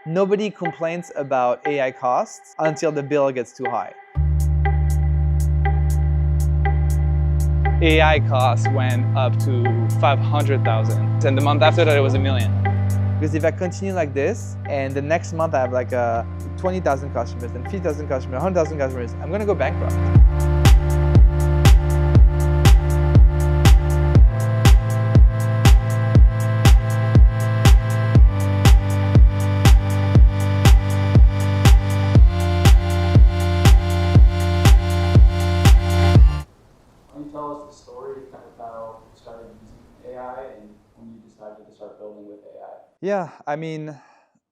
Nobody complains about AI costs until the bill gets too high. AI costs went up to 500,000, and the month after that it was $1 million. Because if I continue like this, and the next month I have like 20,000 customers, then 50,000 customers, 100,000 customers, I'm gonna go bankrupt. Tell us the story kind of how you started using AI and when you decided to start building with AI. Yeah, I mean,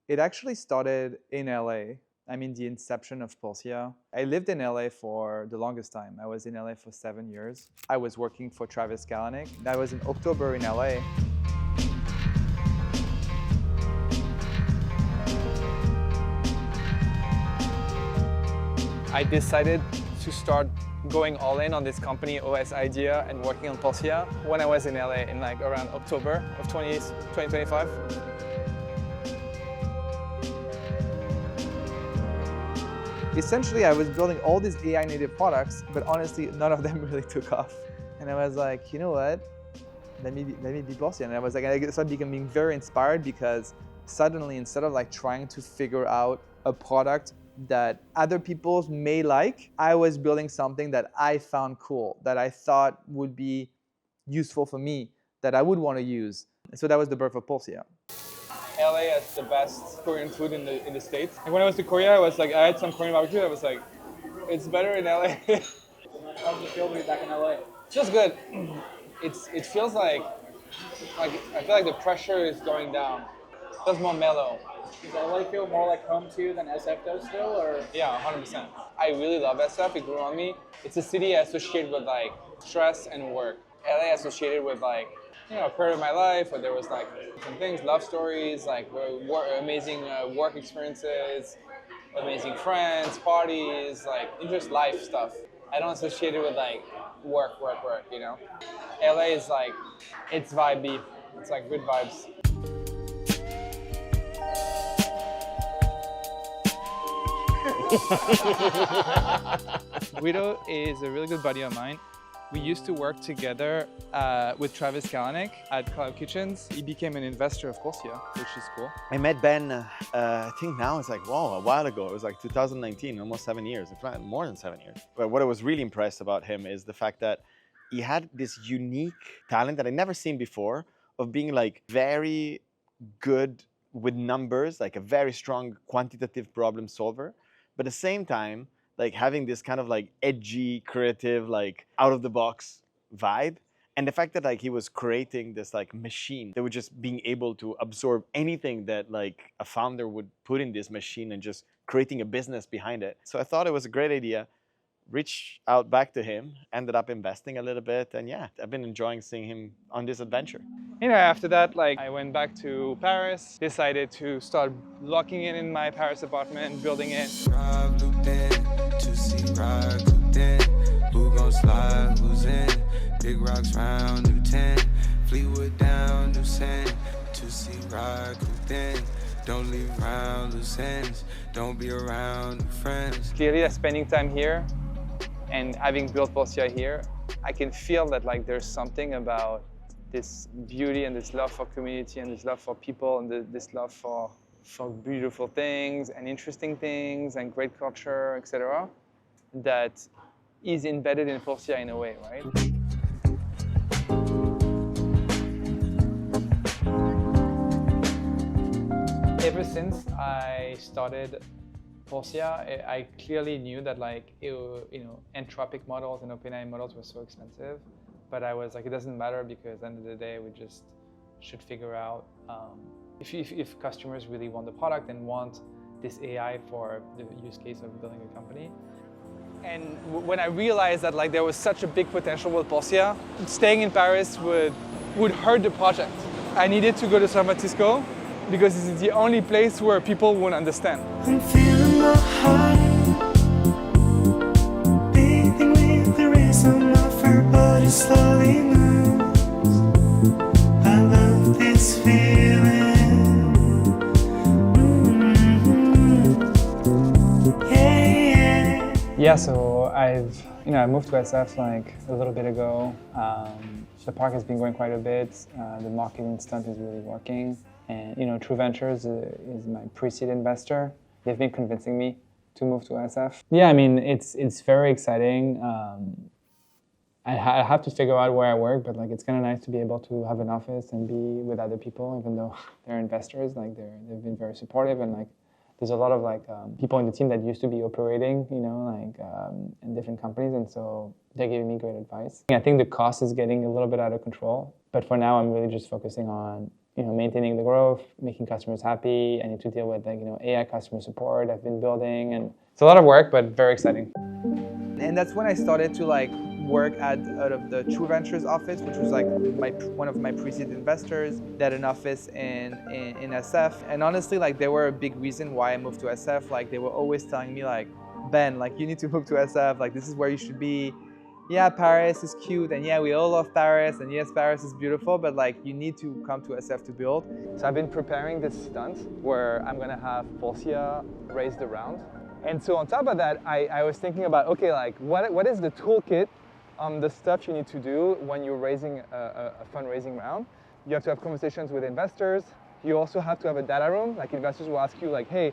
it actually started in LA. I mean, the inception of Pulsia. I lived in LA for the longest time. I was in LA for 7 years. I was working for Travis Kalanick. That was in October in LA. I decided to start going all in on this company OS idea and working on Polsia when I was in LA in like around October of 2025. Essentially, I was building all these AI native products, but honestly, none of them really took off. And I was like, you know what? Let me be Polsia. And I was like, I started becoming very inspired because suddenly, instead of like trying to figure out a product that other people may like, I was building something that I found cool, that I thought would be useful for me, that I would want to use. And so that was the birth of Polsia. LA has the best Korean food in the States. And when I was to Korea, I had some Korean barbecue. I was like, it's better in LA. How does it feel to be back in LA? It feels good. It feels like I feel like the pressure is going down. It feels more mellow. Does LA feel more like home to you than SF does still, or? Yeah, 100%. I really love SF. It grew on me. It's a city associated with like stress and work. LA associated with like, you know, a period of my life where there was like some things, love stories, like amazing work experiences, amazing friends, parties, like just life stuff. I don't associate it with like work, you know? LA is like, it's vibey. It's like good vibes. Guido is a really good buddy of mine. We used to work together with Travis Kalanick at Cloud Kitchens. He became an investor of Polsia, which is cool. I met Ben, I think now it's like, wow, a while ago. It was like 2019, almost 7 years, if not more than 7 years. But what I was really impressed about him is the fact that he had this unique talent that I'd never seen before of being like very good with numbers, like a very strong quantitative problem solver. But at the same time, like having this kind of like edgy, creative, like out of the box vibe. And the fact that like he was creating this like machine that was just being able to absorb anything that like a founder would put in this machine and just creating a business behind it. So I thought it was a great idea. Reached out back to him, ended up investing a little bit, and yeah, I've been enjoying seeing him on this adventure. You know, after that, like I went back to Paris, decided to start locking in my Paris apartment and building it. Who gon' slide, who's in? Big rocks round, new 10. Fleetwood down, new sand. To see rock within. Don't leave around loose ends. Don't be around new friends. Clearly, spending time here and having built Polsia here, I can feel that like there's something about this beauty and this love for community and this love for people and this love for beautiful things and interesting things and great culture, etc. that is embedded in Polsia in a way, right? Ever since I started Polsia, I clearly knew that like Anthropic models and OpenAI models were so expensive, but I was like, it doesn't matter because at the end of the day, we just should figure out if customers really want the product and want this AI for the use case of building a company. And when I realized that like there was such a big potential with Polsia, staying in Paris would hurt the project. I needed to go to San Francisco because it's the only place where people won't understand. I'm feeling my heart beating with the rhythm of her body slowly moves. I love this feeling. Yeah, so I moved to SF like a little bit ago. The park has been growing quite a bit. The marketing stunt is really working. And True Ventures is my pre-seed investor. They've been convincing me to move to SF. Yeah, I mean, it's very exciting. I have to figure out where I work, but like it's kind of nice to be able to have an office and be with other people, even though they're investors. Like they've been very supportive, and like there's a lot of like people in the team that used to be operating, in different companies, and so they're giving me great advice. I think the cost is getting a little bit out of control, but for now I'm really just focusing on maintaining the growth, making customers happy. I need to deal with AI customer support I've been building, and it's a lot of work, but very exciting. And that's when I started to like work out of the True Ventures office, which was like one of my pre-seed investors. They had an office in SF, and honestly, like they were a big reason why I moved to SF. Like they were always telling me like, Ben, like you need to move to SF. Like this is where you should be. Yeah, Paris is cute, and yeah, we all love Paris, and yes, Paris is beautiful, but like you need to come to SF to build. So I've been preparing this stunt where I'm gonna have Pulsia raise the round. And so on top of that, I was thinking about, okay, like what is the toolkit on the stuff you need to do when you're raising a fundraising round? You have to have conversations with investors. You also have to have a data room. Like investors will ask you like, hey,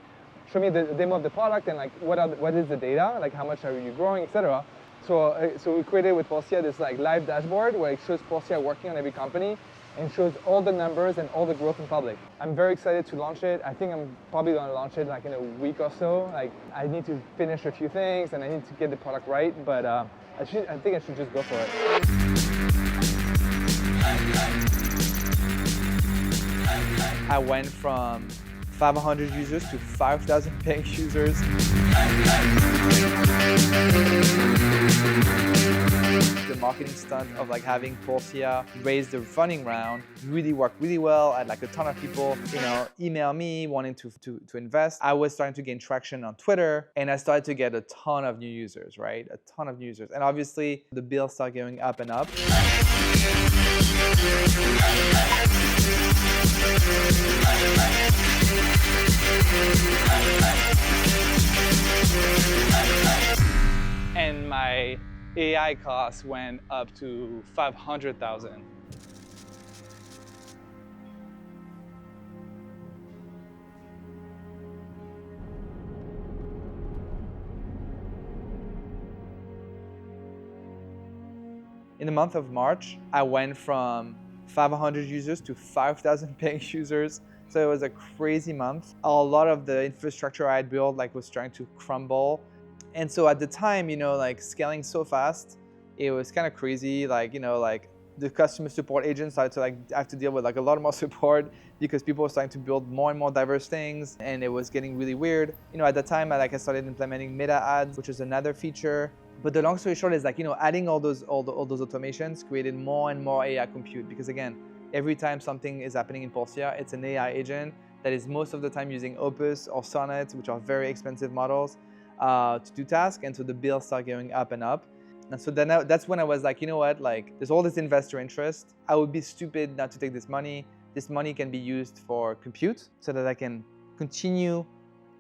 show me the demo of the product and like what is the data? Like how much are you growing, etc. So we created with Polsia this like live dashboard where it shows Polsia working on every company and shows all the numbers and all the growth in public. I'm very excited to launch it. I think I'm probably going to launch it like in a week or so. Like I need to finish a few things and I need to get the product right, but I think I should just go for it. I went from 500 users to 5,000 paying users. The marketing stunt of like having Polsia raise the funding round really worked really well. I had like a ton of people, email me wanting to invest. I was starting to gain traction on Twitter, and I started to get a ton of new users, right? A ton of new users. And obviously the bills start going up and up. And my AI costs went up to 500,000. In the month of March, I went from 500 users to 5,000 paying users. So it was a crazy month. A lot of the infrastructure I had built was starting to crumble. And so at the time, like scaling so fast, it was kind of crazy. The customer support agents started to have to deal with a lot more support because people were starting to build more and more diverse things, and it was getting really weird. At the time, I started implementing meta ads, which is another feature. But the long story short is adding all those automations created more and more AI compute, because again, every time something is happening in Polsia, it's an AI agent that is most of the time using Opus or Sonnet, which are very expensive models, to do tasks, and so the bills start going up and up. And so then that's when I was like, there's all this investor interest. I would be stupid not to take this money. This money can be used for compute so that I can continue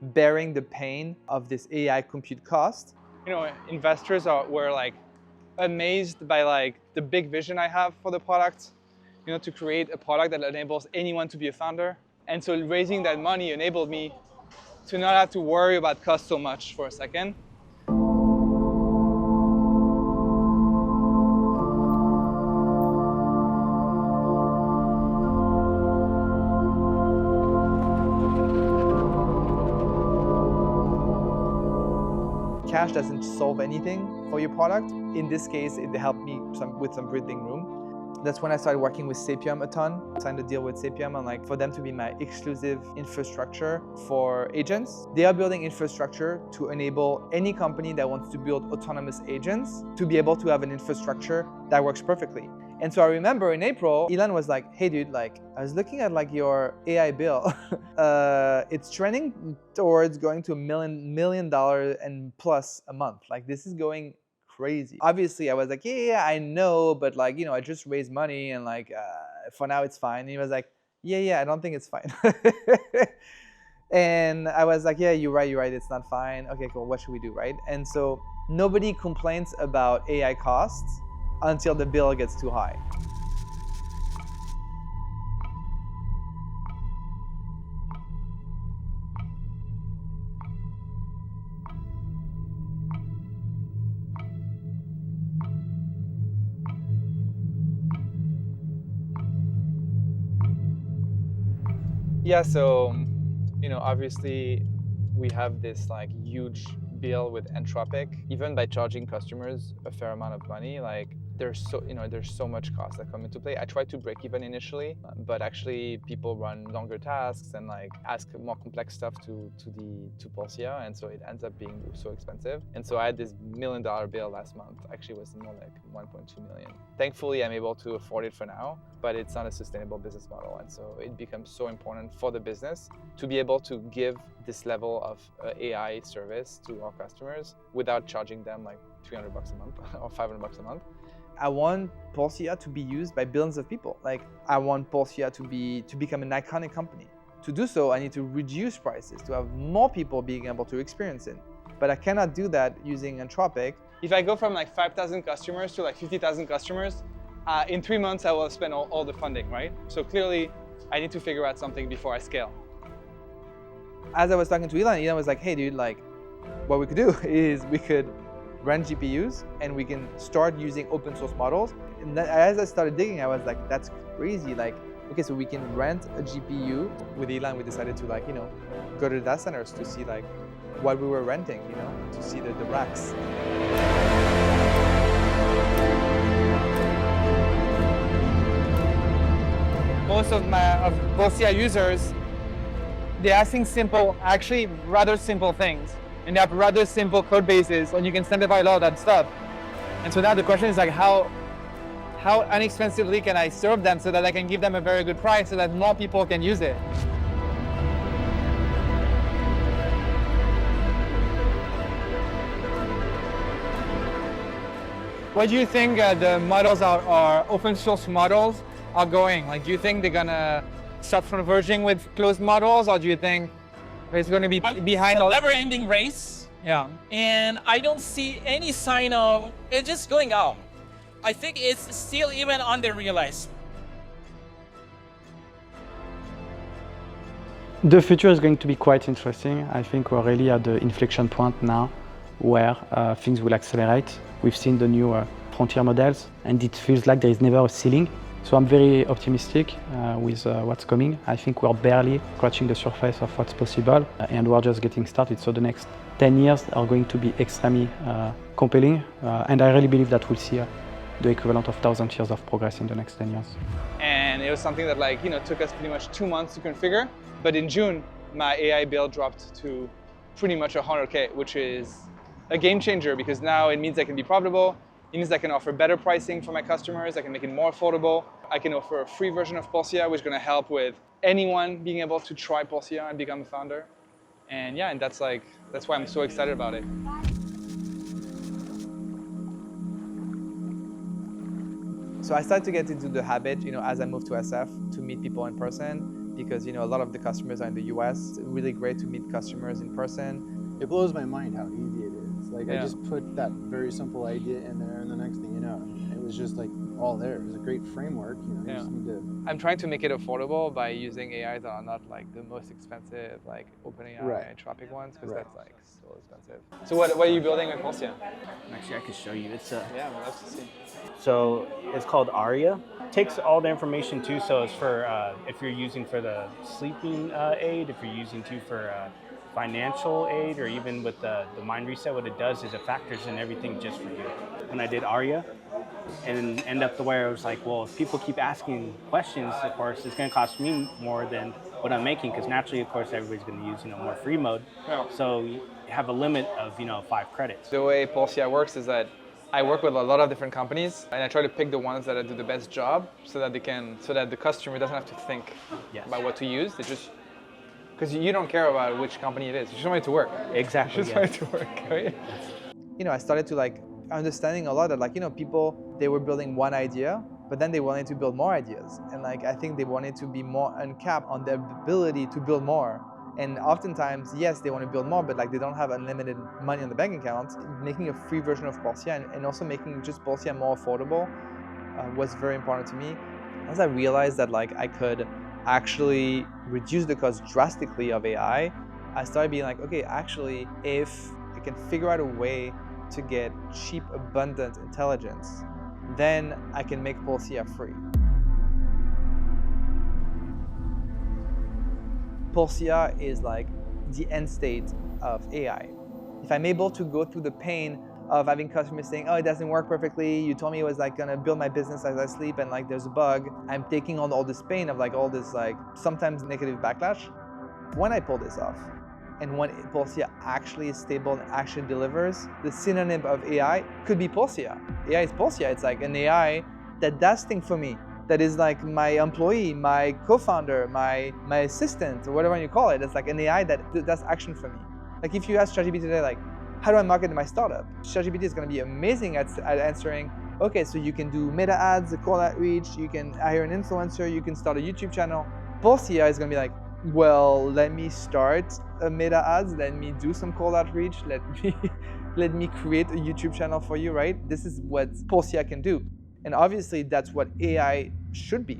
bearing the pain of this AI compute cost. Investors were amazed by the big vision I have for the product, to create a product that enables anyone to be a founder. And so raising that money enabled me to not have to worry about cost so much for a second. Cash doesn't solve anything for your product. In this case, it helped me with some breathing room. That's when I started working with Sapium a ton. Signed a deal with Sapium and for them to be my exclusive infrastructure for agents. They are building infrastructure to enable any company that wants to build autonomous agents to be able to have an infrastructure that works perfectly. And so I remember in April, Elon was like, hey dude, I was looking at your AI bill. It's trending towards going to $1 million and plus a month. This is going crazy. Obviously I was like, yeah, I know, but I just raised money and for now it's fine. And he was like, yeah, I don't think it's fine. And I was like, yeah, you're right, it's not fine. Okay, cool, what should we do, right? And so nobody complains about AI costs until the bill gets too high. Yeah, so, obviously we have this like huge bill with Anthropic. Even by charging customers a fair amount of money, like there's so much cost that come into play. I tried to break even initially, but actually people run longer tasks and like ask more complex stuff to Pulsia, and so it ends up being so expensive. And so I had this $1 million bill last month. Actually, it was more like 1.2 million. Thankfully, I'm able to afford it for now, but it's not a sustainable business model. And so it becomes so important for the business to be able to give this level of AI service to our customers without charging them like $300 a month or $500 a month. I want Polsia to be used by billions of people. Like, I want Polsia to become an iconic company. To do so, I need to reduce prices, to have more people being able to experience it. But I cannot do that using Anthropic. If I go from like 5,000 customers to like 50,000 customers, in 3 months I will spend all the funding, right? So clearly, I need to figure out something before I scale. As I was talking to Elon was like, hey dude, like, what we could do is we could rent GPUs and we can start using open source models. And then, as I started digging, I was like, that's crazy. Like, okay, so we can rent a GPU. With Elon, we decided to like, go to the data centers to see like what we were renting, to see the racks. Most of Polsia users, they're asking actually rather simple things. And they have rather simple code bases, and you can simplify a lot of that stuff. And so now the question is like, how inexpensively can I serve them so that I can give them a very good price so that more people can use it? What do you think the models are open source models are going? Like, do you think they're gonna start converging with closed models, or do you think it's going to be behind a never-ending race? Yeah. And I don't see any sign of it just going out. I think it's still even under-realized. The future is going to be quite interesting. I think we're really at the inflection point now where things will accelerate. We've seen the new frontier models, and it feels like there is never a ceiling. So I'm very optimistic with what's coming. I think we're barely scratching the surface of what's possible, and we're just getting started. So the next 10 years are going to be extremely compelling, and I really believe that we'll see the equivalent of 1,000 years of progress in the next 10 years. And it was something that took us pretty much 2 months to configure, but in June, my AI bill dropped to pretty much 100K, which is a game changer because now it means I can be profitable. It means I can offer better pricing for my customers. I can make it more affordable. I can offer a free version of Pulsia, which is going to help with anyone being able to try Pulsia and become a founder. And yeah, and that's why I'm so excited about it. So I started to get into the habit, as I moved to SF, to meet people in person because, a lot of the customers are in the US. It's really great to meet customers in person. It blows my mind how easy it is. Like, Yeah. I just put that very simple idea in there, and the next thing you know, it was just like all there. It was a great framework. You Yeah. just need to. I'm trying to make it affordable by using AIs that are not like the most expensive, like OpenAI, Right. Anthropic ones, because Right. that's like so expensive. So what are you building with Pulsia? Actually, I could show you. It's Yeah, I'd love to see. so it's called Aria. Takes all the information too. So it's for if you're using for the sleeping aid, if you're using too for financial aid, or even with the mind reset. What it does is it factors in everything just for you. When I did Aria, and end up the way I was like, well, if people keep asking questions, of course, it's going to cost me more than what I'm making, because naturally, of course, everybody's going to use more free mode. Yeah. So you have a limit of 5 credits. The way Pulsia works is that I work with a lot of different companies, and I try to pick the ones that do the best job, so that the customer doesn't have to think Yes. about what to use. They just because you don't care about which company it is. You just want it to work. Exactly. You just want it to work, right? I started to understanding a lot that people, they were building one idea, but then they wanted to build more ideas. And I think they wanted to be more uncapped on their ability to build more. And oftentimes, yes, they want to build more, but like they don't have unlimited money on the bank account. Making a free version of Polsia and also making just Polsia more affordable was very important to me. As I realized that like I could actually reduce the cost drastically of AI, I started being like, okay, actually, if I can figure out a way to get cheap, abundant intelligence, then I can make Pulsia free. Pulsia is like the end state of AI. If I'm able to go through the pain of having customers saying, oh, it doesn't work perfectly, you told me it was like gonna build my business as I sleep and like there's a bug, I'm taking on all this pain of like all this like sometimes negative backlash. When I pull this off, and when Pulsia actually is stable and actually delivers, the synonym of AI could be Pulsia. AI is Pulsia. It's like an AI that does things for me, that is like my employee, my co-founder, my assistant, or whatever you call it. It's like an AI that does action for me. Like if you ask ChatGPT today, like, how do I market my startup? ChatGPT is going to be amazing at answering, okay, so you can do meta ads, call outreach, you can hire an influencer, you can start a YouTube channel. Pulsia is going to be like, well, let me start a meta ads, let me do some cold outreach, let me create a YouTube channel for you, right? This is what Pulsia can do. And obviously that's what AI should be.